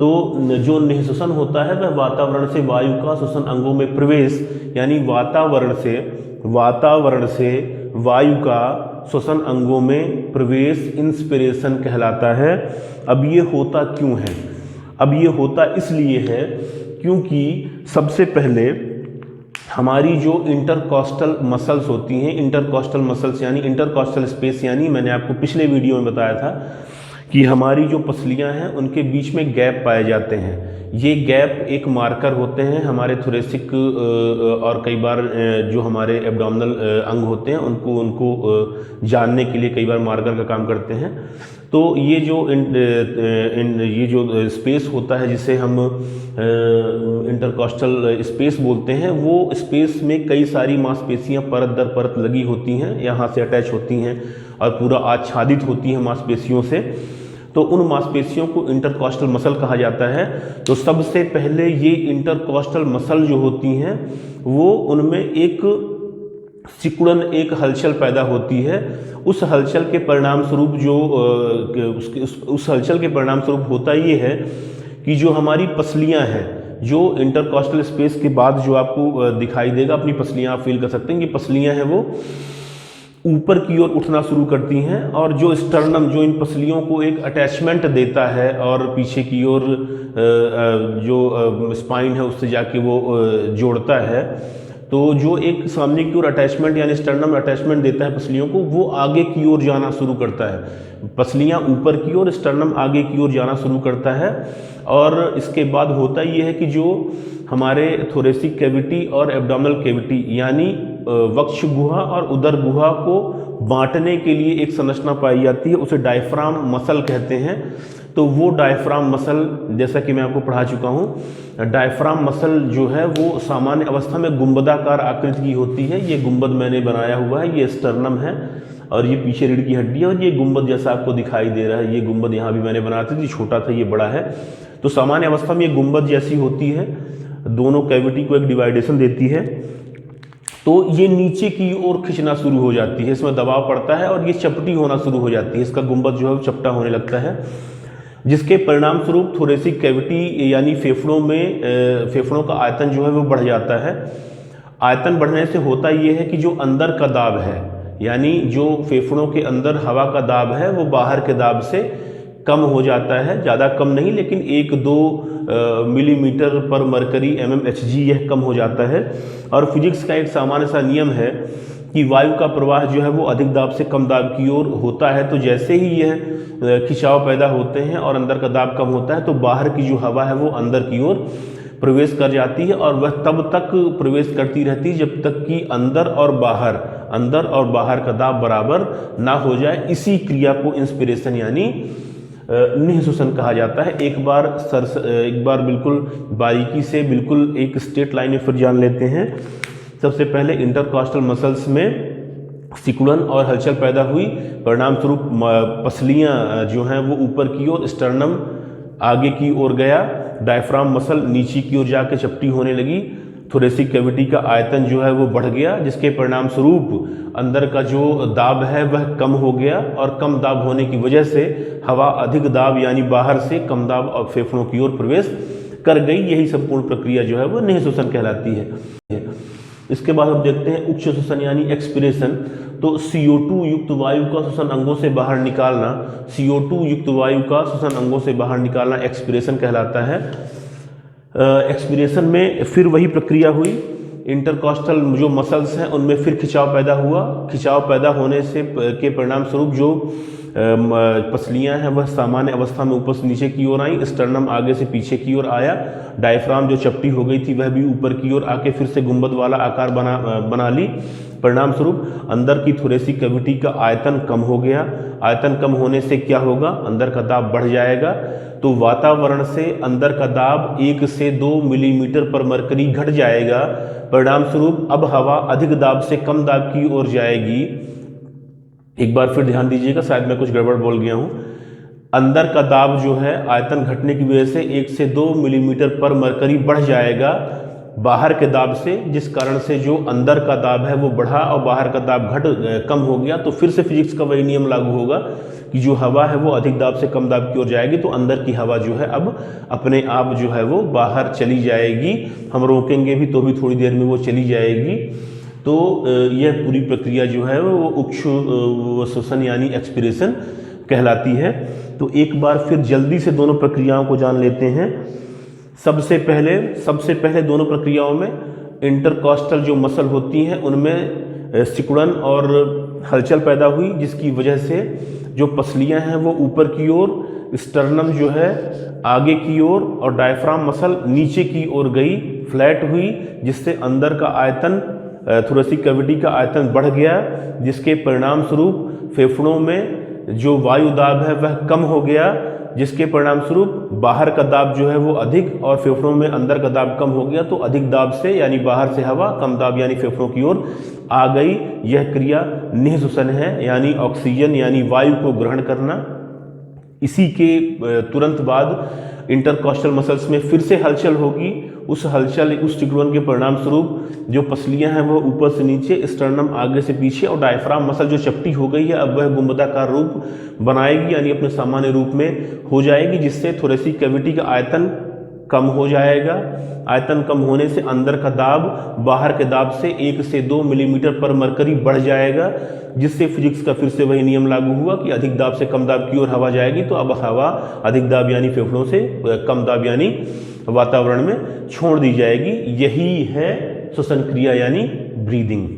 तो जो निःश्वसन होता है वह वातावरण से वायु का श्वसन अंगों में प्रवेश, यानी वातावरण से वायु का श्वसन अंगों में प्रवेश इंस्पिरेशन कहलाता है। अब ये होता क्यों है? अब ये होता इसलिए है क्योंकि सबसे पहले हमारी जो इंटरकॉस्टल मसल्स होती हैं, इंटरकॉस्टल मसल्स यानी इंटरकॉस्टल स्पेस, यानी मैंने आपको पिछले वीडियो में बताया था कि हमारी जो पसलियां हैं उनके बीच में गैप पाए जाते हैं। ये गैप एक मार्कर होते हैं हमारे थोरेसिक और कई बार जो हमारे एब्डोमिनल अंग होते हैं उनको जानने के लिए कई बार मार्कर का काम करते हैं। तो ये जो स्पेस होता है जिसे हम इंटरकॉस्टल स्पेस बोलते हैं, वो स्पेस में कई सारी मांसपेशियां परत दर परत लगी होती हैं, यहाँ से अटैच होती हैं और पूरा आच्छादित होती हैं मांसपेशियों से। तो उन मांसपेशियों को इंटरकॉस्टल मसल कहा जाता है। तो सबसे पहले ये इंटरकॉस्टल मसल जो होती हैं वो उनमें एक सिकुड़न, एक हलचल पैदा होती है। उस हलचल के परिणाम स्वरूप उस हलचल के परिणाम स्वरूप होता ये है कि जो हमारी पसलियां हैं, जो इंटरकॉस्टल स्पेस के बाद जो आपको दिखाई देगा, अपनी पसलियां आप फील कर सकते हैं कि पसलियां हैं वो ऊपर की ओर उठना शुरू करती हैं, और जो स्टर्नम जो इन पसलियों को एक अटैचमेंट देता है और पीछे की ओर जो स्पाइन है उससे जाके वो जोड़ता है, तो जो एक सामने की ओर अटैचमेंट यानी स्टर्नम अटैचमेंट देता है पसलियों को, वो आगे की ओर जाना शुरू करता है। पसलियां ऊपर की ओर, स्टर्नम आगे की ओर जाना शुरू करता है। और इसके बाद होता ये है कि जो हमारे थोरेसिक कैविटी और एब्डोमिनल कैविटी यानी वक्ष गुहा और उदर गुहा को बांटने के लिए एक संरचना पाई जाती है, उसे डायफ्राम मसल कहते हैं। तो वो डायफ्राम मसल, जैसा कि मैं आपको पढ़ा चुका हूँ, डायफ्राम मसल जो है वो सामान्य अवस्था में गुंबदाकार आकृति की होती है। ये गुंबद मैंने बनाया हुआ है, ये स्टर्नम है और ये पीछे रीढ़ की हड्डी है, और ये गुंबद जैसा आपको दिखाई दे रहा है, ये गुंबद यहाँ भी मैंने बनाया था, ये छोटा था, ये बड़ा है। तो सामान्य अवस्था में ये गुंबद जैसी होती है, दोनों कैविटी को एक डिवाइडेशन देती है। तो ये नीचे की ओर खिंचना शुरू हो जाती है, इसमें दबाव पड़ता है और ये चपटी होना शुरू हो जाती है, इसका गुंबद जो है वो चपटा होने लगता है, जिसके परिणाम स्वरूप थोरेसिक कैविटी यानी फेफड़ों का आयतन जो है वो बढ़ जाता है। आयतन बढ़ने से होता ये है कि जो अंदर का दाब है, यानी जो फेफड़ों के अंदर हवा का दाब है, वो बाहर के दाब से कम हो जाता है। ज़्यादा कम नहीं, लेकिन 1-2 मिलीमीटर पर मरकरी mmHg यह कम हो जाता है। और फिजिक्स का एक सामान्य सा नियम है कि वायु का प्रवाह जो है वो अधिक दाब से कम दाब की ओर होता है। तो जैसे ही यह खिंचाव पैदा होते हैं और अंदर का दाब कम होता है, तो बाहर की जो हवा है वो अंदर की ओर प्रवेश कर जाती है, और वह तब तक प्रवेश करती रहती है जब तक कि अंदर और बाहर का दाब बराबर ना हो जाए। इसी क्रिया को इंस्पिरेशन यानी निःश्वसन कहा जाता है। एक बार बिल्कुल बारीकी से, बिल्कुल एक स्ट्रेट लाइन में फिर जान लेते हैं। सबसे पहले इंटरकॉस्टल मसल्स में सिकुड़न और हलचल पैदा हुई, परिणाम स्वरूप पसलियां जो हैं वो ऊपर की ओर, स्टर्नम आगे की ओर गया, डायफ्राम मसल नीचे की ओर जाके चपटी होने लगी, थोरेसिक कैविटी का आयतन जो है वो बढ़ गया, जिसके परिणाम स्वरूप अंदर का जो दाब है वह कम हो गया, और कम दाब होने की वजह से हवा अधिक दाब यानी बाहर से कम दाब और फेफड़ों की ओर प्रवेश कर गई। यही संपूर्ण प्रक्रिया जो है वो निःश्वसन कहलाती है। इसके बाद हम देखते हैं उच्च श्वसन यानी एक्सपिरेशन। तो CO2 युक्त वायु का श्वसन अंगों से बाहर निकालना, CO2 युक्त वायु का श्वसन अंगों से बाहर निकालना एक्सपिरेशन कहलाता है। एक्सपिरेशन में फिर वही प्रक्रिया हुई, इंटरकॉस्टल जो मसल्स हैं उनमें फिर खिंचाव पैदा हुआ। खिंचाव पैदा होने से के परिणाम स्वरूप जो पसलियां हैं वह सामान्य अवस्था में ऊपर से नीचे की ओर आई, स्टर्नम आगे से पीछे की ओर आया, डायफ्राम जो चपटी हो गई थी वह भी ऊपर की ओर आके फिर से गुंबद वाला आकार बना ली। परिणाम स्वरूप अंदर की थोरेसिक कैविटी का आयतन कम हो गया। आयतन कम होने से क्या होगा, अंदर का दाब बढ़ जाएगा। तो वातावरण से अंदर का दाब 1 से 2 मिलीमीटर पर मरकरी घट जाएगा। परिणाम स्वरूप अब हवा अधिक दाब से कम दाब की ओर जाएगी। एक बार फिर ध्यान दीजिएगा, शायद मैं कुछ गड़बड़ बोल गया हूं। अंदर का दाब जो है आयतन घटने की वजह से 1 से 2 मिलीमीटर पर मरकरी बढ़ जाएगा, बाहर के दाब से, जिस कारण से जो अंदर का दाब है वो बढ़ा और बाहर का दाब कम हो गया, तो फिर से फिजिक्स का वही नियम लागू होगा कि जो हवा है वो अधिक दाब से कम दाब की ओर जाएगी, तो अंदर की हवा जो है अब अपने आप जो है वो बाहर चली जाएगी। हम रोकेंगे भी तो भी थोड़ी देर में वो चली जाएगी। तो यह पूरी प्रक्रिया जो है वो उक्षु श्वसन यानी एक्सपिरेशन कहलाती है। तो एक बार फिर जल्दी से दोनों प्रक्रियाओं को जान लेते हैं। सबसे पहले दोनों प्रक्रियाओं में इंटरकॉस्टल जो मसल होती हैं उनमें सिकुड़न और हलचल पैदा हुई, जिसकी वजह से जो पसलियां हैं वो ऊपर की ओर, स्टर्नम जो है आगे की ओर और डायफ्राम मसल नीचे की ओर गई, फ्लैट हुई, जिससे अंदर का आयतन, थोरेसिक कैविटी का आयतन बढ़ गया, जिसके परिणाम स्वरूप फेफड़ों में जो वायु दाब है वह कम हो गया, जिसके परिणाम स्वरूप बाहर का दाब जो है वो अधिक और फेफड़ों में अंदर का दाब कम हो गया। तो अधिक दाब से यानी बाहर से हवा, कम दाब यानी फेफड़ों की ओर आ गई। यह क्रिया निःश्वसन है, यानी ऑक्सीजन यानी वायु को ग्रहण करना। इसी के तुरंत बाद इंटरकॉस्टल मसल्स में फिर से हलचल होगी। उस सिकुड़न के परिणाम स्वरूप जो पसलियां हैं वो ऊपर से नीचे, स्टर्नम आगे से पीछे और डायफ्राम मसल जो चपटी हो गई है अब वह गुंबदाकार रूप बनाएगी, यानी अपने सामान्य रूप में हो जाएगी, जिससे थोरेसिक कैविटी का आयतन कम हो जाएगा। आयतन कम होने से अंदर का दाब बाहर के दाब से 1 से 2 मिलीमीटर पर मरकरी बढ़ जाएगा, जिससे फिजिक्स का फिर से वही नियम लागू हुआ कि अधिक दाब से कम दाब की ओर हवा जाएगी। तो अब हवा अधिक दाब यानी फेफड़ों से, कम दाब यानी वातावरण में छोड़ दी जाएगी। यही है श्वसन क्रिया यानी ब्रीदिंग।